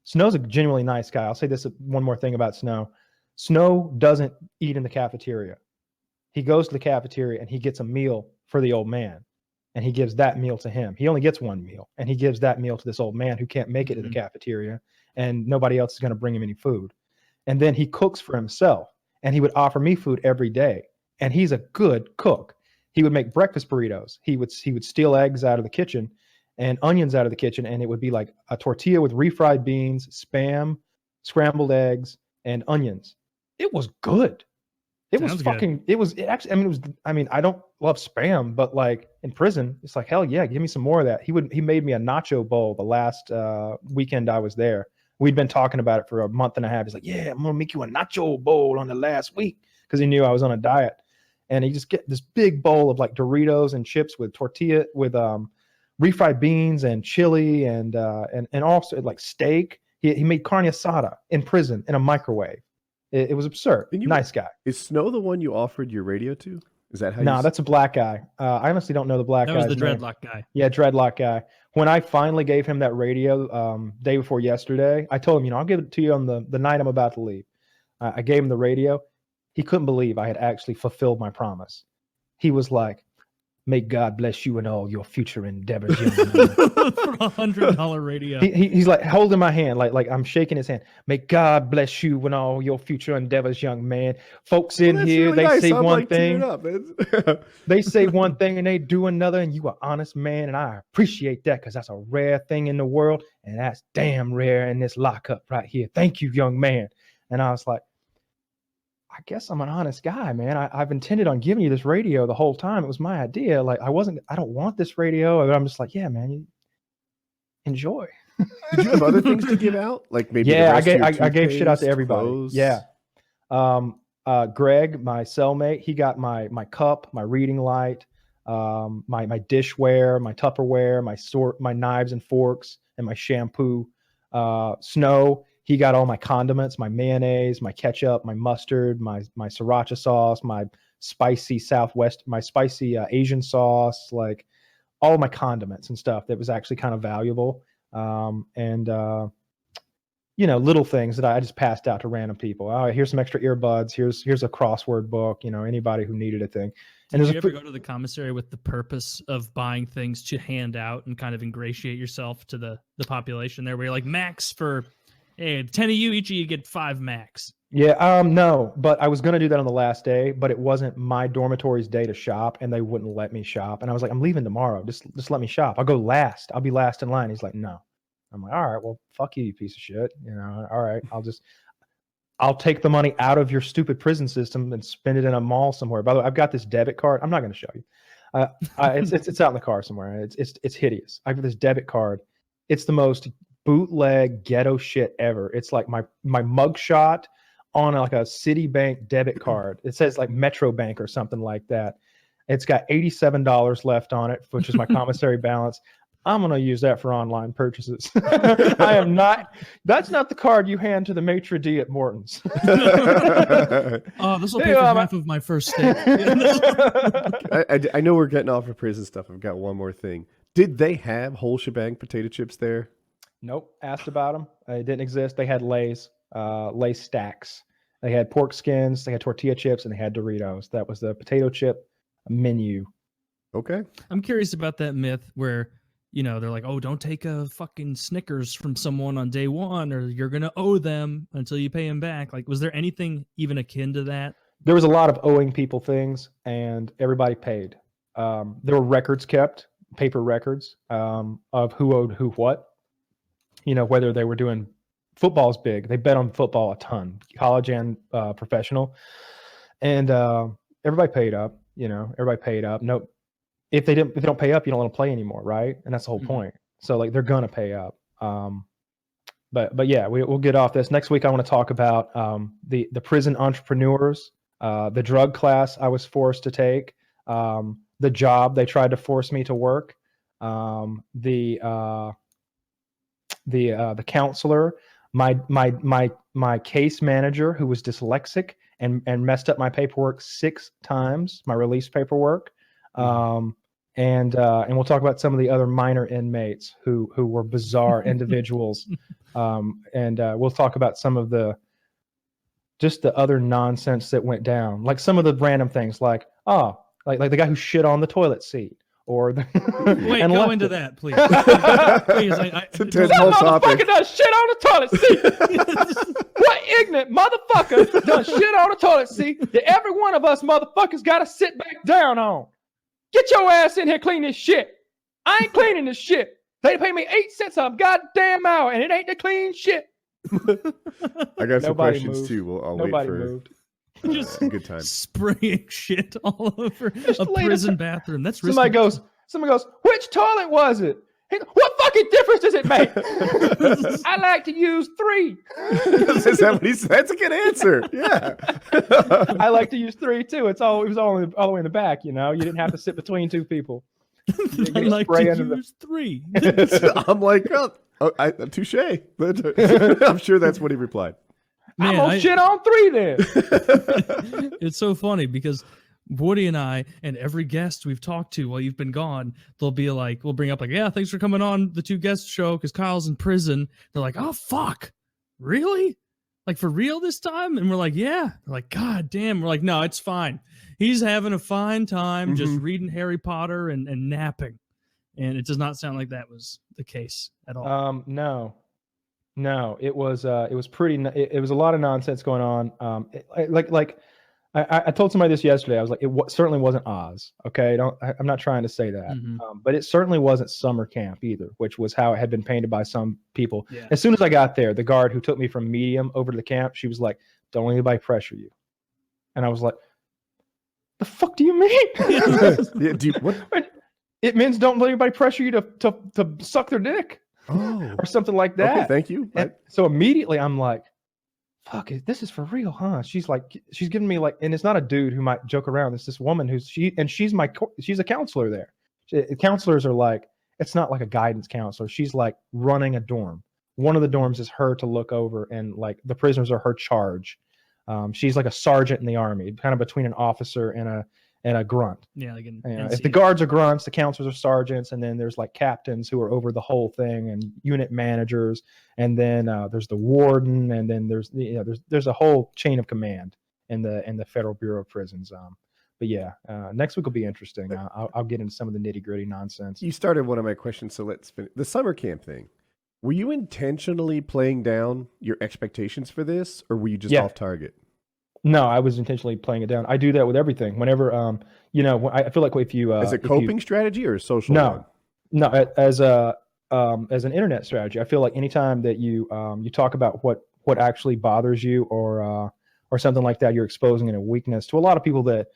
Snow's a genuinely nice guy. I'll say this one more thing about Snow. Snow doesn't eat in the cafeteria. He goes to the cafeteria and he gets a meal for the old man, and he gives that meal to him. He only gets one meal, and he gives that meal to this old man who can't make it to the cafeteria, and nobody else is going to bring him any food. And then he cooks for himself, and he would offer me food every day. And he's a good cook. He would make breakfast burritos. He would steal eggs out of the kitchen and onions out of the kitchen, and it would be like a tortilla with refried beans, Spam, scrambled eggs, and onions. It was good. It was fucking, it was actually, I mean, I don't love Spam, but like in prison, it's like, hell yeah, give me some more of that. He made me a nacho bowl the last weekend I was there. We'd been talking about it for a month and a half. He's like, yeah, I'm going to make you a nacho bowl on the last week, because he knew I was on a diet. And he just get this big bowl of like Doritos and chips with tortilla, with refried beans and chili and also like steak. He made carne asada in prison in a microwave. It was absurd. Nice guy. Is Snow the one you offered your radio to? Is that how? No, that's a black guy. I honestly don't know the black guy. That was the dreadlock guy. Yeah, dreadlock guy. When I finally gave him that radio day before yesterday, I told him, I'll give it to you on the night I'm about to leave. I gave him the radio. He couldn't believe I had actually fulfilled my promise. He was like, may God bless you and all your future endeavors. For $100 radio. He's like holding my hand, like I'm shaking his hand. May God bless you and all your future endeavors, young man. Folks in here, really they say one thing. They say one thing and they do another, and you are honest man, and I appreciate that, because that's a rare thing in the world, and that's damn rare in this lockup right here. Thank you, young man. And I was like, I guess I'm an honest guy, man. I've intended on giving you this radio the whole time. It was my idea. Like, I don't want this radio. But I'm just like, yeah, man, you enjoy. Did you have other things to give out? Like maybe I gave shit out to everybody. Clothes. Yeah. Greg, my cellmate, he got my cup, my reading light, my dishware, my Tupperware, my knives and forks, and my shampoo. Snow, he got all my condiments, my mayonnaise, my ketchup, my mustard, my sriracha sauce, my spicy Asian sauce, like all my condiments and stuff that was actually kind of valuable. Little things that I just passed out to random people. Oh, here's some extra earbuds. Here's a crossword book. Anybody who needed a thing. And did you ever go to the commissary with the purpose of buying things to hand out and kind of ingratiate yourself to the population there, where you're like, max for, hey, 10 of you, each of you get 5 max? Yeah, no, but I was going to do that on the last day, but it wasn't my dormitory's day to shop, and they wouldn't let me shop. And I was like, I'm leaving tomorrow. Just let me shop. I'll go last. I'll be last in line. He's like, no. I'm like, all right, well, fuck you, you piece of shit. All right, I'll take the money out of your stupid prison system and spend it in a mall somewhere. By the way, I've got this debit card. I'm not going to show you. It's out in the car somewhere. It's hideous. I've got this debit card. It's the most bootleg ghetto shit ever. It's like my mugshot on like a Citibank debit card. It says like Metro Bank or something like that. It's got $87 left on it, which is my commissary balance. I'm going to use that for online purchases. I am not. That's not the card you hand to the maitre d' at Morton's. Oh, this will pay for half of my first steak. I know we're getting off of prison stuff. I've got one more thing. Did they have whole shebang potato chips there? Nope. Asked about them. They didn't exist. They had Lay's stacks. They had pork skins. They had tortilla chips, and they had Doritos. That was the potato chip menu. Okay. I'm curious about that myth where, they're like, oh, don't take a fucking Snickers from someone on day one, or you're going to owe them until you pay them back. Like, was there anything even akin to that? There was a lot of owing people things, and everybody paid. There were records kept, paper records, of who owed who what. Whether they were doing football's big. They bet on football a ton, college and professional. And everybody paid up, everybody paid up. No, if they don't pay up, you don't want to play anymore, right? And that's the whole point. So like they're gonna pay up. But yeah, we'll get off this. Next week I want to talk about the prison entrepreneurs, the drug class I was forced to take, the job they tried to force me to work, the counselor, my case manager who was dyslexic and messed up my paperwork 6 times, my release paperwork, and we'll talk about some of the other minor inmates who were bizarre individuals, and we'll talk about some of the other nonsense that went down, like some of the random things, like the guy who shit on the toilet seat, or the Wait, and go left into it. that, please. Please, It's a That tense whole topic. motherfucker done shit on the toilet seat. What ignorant motherfucker done shit on the toilet seat that every one of us motherfuckers got to sit back down on? Get your ass in here, clean this shit. I ain't cleaning this shit. They pay me 8 cents a goddamn hour, and it ain't the clean shit. I got some Nobody questions moved. too. I'll wait Nobody for moved. Just a good time. spraying shit all over Just a lay the prison t- bathroom. That's Somebody risky. goes, which toilet was it? What fucking difference does it make? I like to use 3. Is that what he said? That's a good answer. Yeah. I like to use 3 too. It was all the way in the back, you know. You didn't have to sit between 2 people. I like spray to under the- use 3. I'm like, touche. I'm sure that's what he replied. I'm Man, gonna shit on 3 then. It's so funny because Woody and I and every guest we've talked to while you've been gone, they'll be like, we'll bring up like, yeah, thanks for coming on the 2 guest show because Kyle's in prison. They're like, oh fuck, really? Like for real this time? And we're like, yeah. They're like, God damn. We're like, no, it's fine. He's having a fine time just reading Harry Potter and napping. And it does not sound like that was the case at all. No, it was pretty. It was a lot of nonsense going on. I told somebody this yesterday. I was like, certainly wasn't Oz. Okay, I'm not trying to say that, but it certainly wasn't summer camp either, which was how it had been painted by some people. Yeah. As soon as I got there, the guard who took me from medium over to the camp, she was like, "Don't let anybody pressure you," and I was like, "The fuck do you mean?" Yeah, what? It means don't let anybody pressure you to suck their dick. Oh, Or something like that. okay, thank you. And so immediately I'm like, fuck it, this is for real, huh? She's giving me like, and it's not a dude who might joke around. It's this woman she's a counselor there. Counselors are like, it's not like a guidance counselor. She's like running a dorm. One of the dorms is her to look over, and like the prisoners are her charge. She's like a sergeant in the army, kind of between an officer and a grunt. Yeah, like an If the NC. guards are grunts, the counselors are sergeants, and then there's like captains who are over the whole thing, and unit managers, and then there's the warden, and then there's a whole chain of command in the Federal Bureau of Prisons. But yeah, next week will be interesting. I'll get into some of the nitty gritty nonsense. You started one of my questions, so let's finish. The summer camp thing. Were you intentionally playing down your expectations for this, or were you just off target? No, I was intentionally playing it down. I do that with everything. Whenever, I feel like if you as a coping strategy or a social one? No, as an internet strategy. I feel like anytime that you talk about what actually bothers you or something like that, you're exposing a weakness to a lot of people that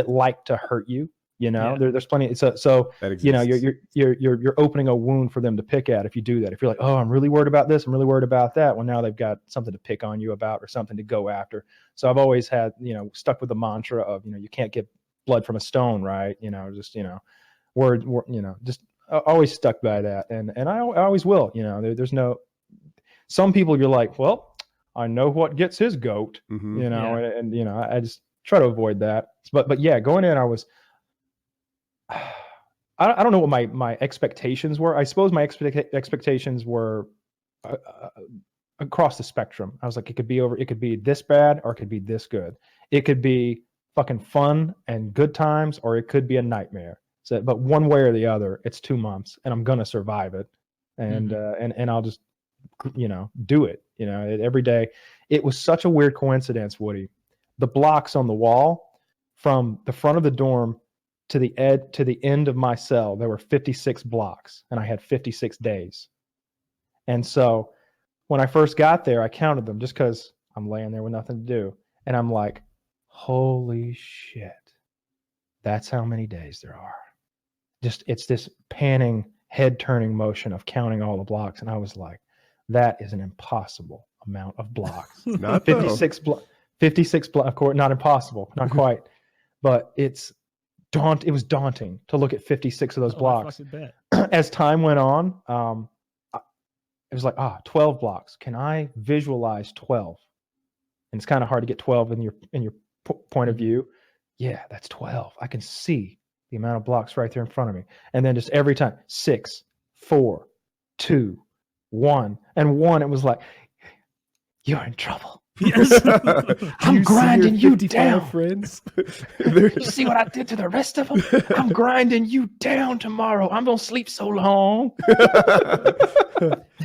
like to hurt you. You know, there's plenty. So you know, you're opening a wound for them to pick at if you do that. If you're like, oh, I'm really worried about this, I'm really worried about that. Well, now they've got something to pick on you about or something to go after. So I've always had, stuck with the mantra of, you can't get blood from a stone, right? Just just always stuck by that, and I always will. There's no. Some people you're like, well, I know what gets his goat, and I just try to avoid that. But yeah, going in, I was. I don't know what my expectations were. I suppose my expectations were across the spectrum. I was like, it could be this bad or it could be this good. It could be fucking fun and good times, or it could be a nightmare. So, but one way or the other, it's 2 months, and I'm gonna survive it, and I'll just do it. Every day. It was such a weird coincidence, Woody. The blocks on the wall from the front of the dorm to the end of my cell, there were 56 blocks, and I had 56 days. And so when I first got there, I counted them just because I'm laying there with nothing to do. And I'm like, holy shit, that's how many days there are. It's this panning, head-turning motion of counting all the blocks. And I was like, that is an impossible amount of blocks. Not 56 blocks, of course, not impossible, not quite. But it was daunting to look at 56 of those blocks. As time went on, it was like, 12 blocks. Can I visualize 12? And it's kind of hard to get 12 in your point of view. Yeah, that's 12. I can see the amount of blocks right there in front of me. And then just every time, 6, 4, 2, 1. And 1, it was like, you're in trouble. Yes. I'm grinding you 55 down. friends. You see what I did to the rest of them? I'm grinding you down tomorrow. I'm going to sleep so long.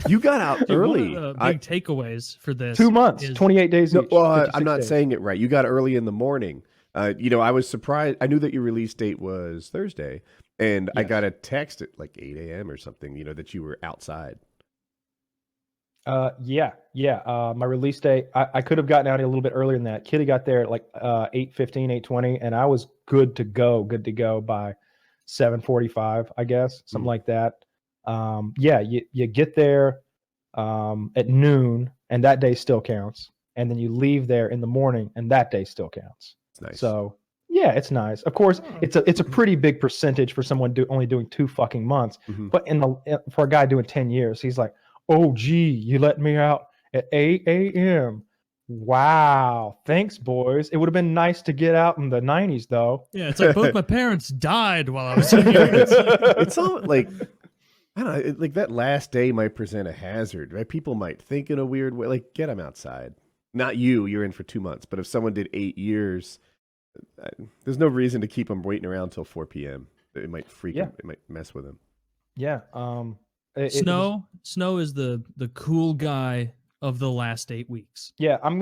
You got out Dude, early. one of the big takeaways for this 2 months, is 28 days No, each. well, 56 I'm not days. saying it right. You got early in the morning. I was surprised. I knew that your release date was Thursday, and I Yes. got a text at like 8 a.m. or something, that you were outside. Yeah. My release date, I could have gotten out a little bit earlier than that. Kitty got there at like 8:15, 8:20, and I was good to go by 7:45, I guess, something like that. You get there at noon, and that day still counts. And then you leave there in the morning, and that day still counts. It's nice. So yeah, it's nice. Of course, Oh. it's a pretty big percentage for someone only doing 2 fucking months. Mhm. But for a guy doing 10 years, he's like, oh gee, you let me out at 8 a.m. Wow, thanks, boys. It would have been nice to get out in the 90s, though. Yeah, it's like both my parents died while I was in here. It's all like, I don't know, like that last day might present a hazard, right? People might think in a weird way, like, get them outside. Not you're in for 2 months, but if someone did 8 years, there's no reason to keep them waiting around till 4 p.m. It might freak them. It might mess with them. Yeah. Snow is the cool guy of the last 8 weeks. Yeah, I'm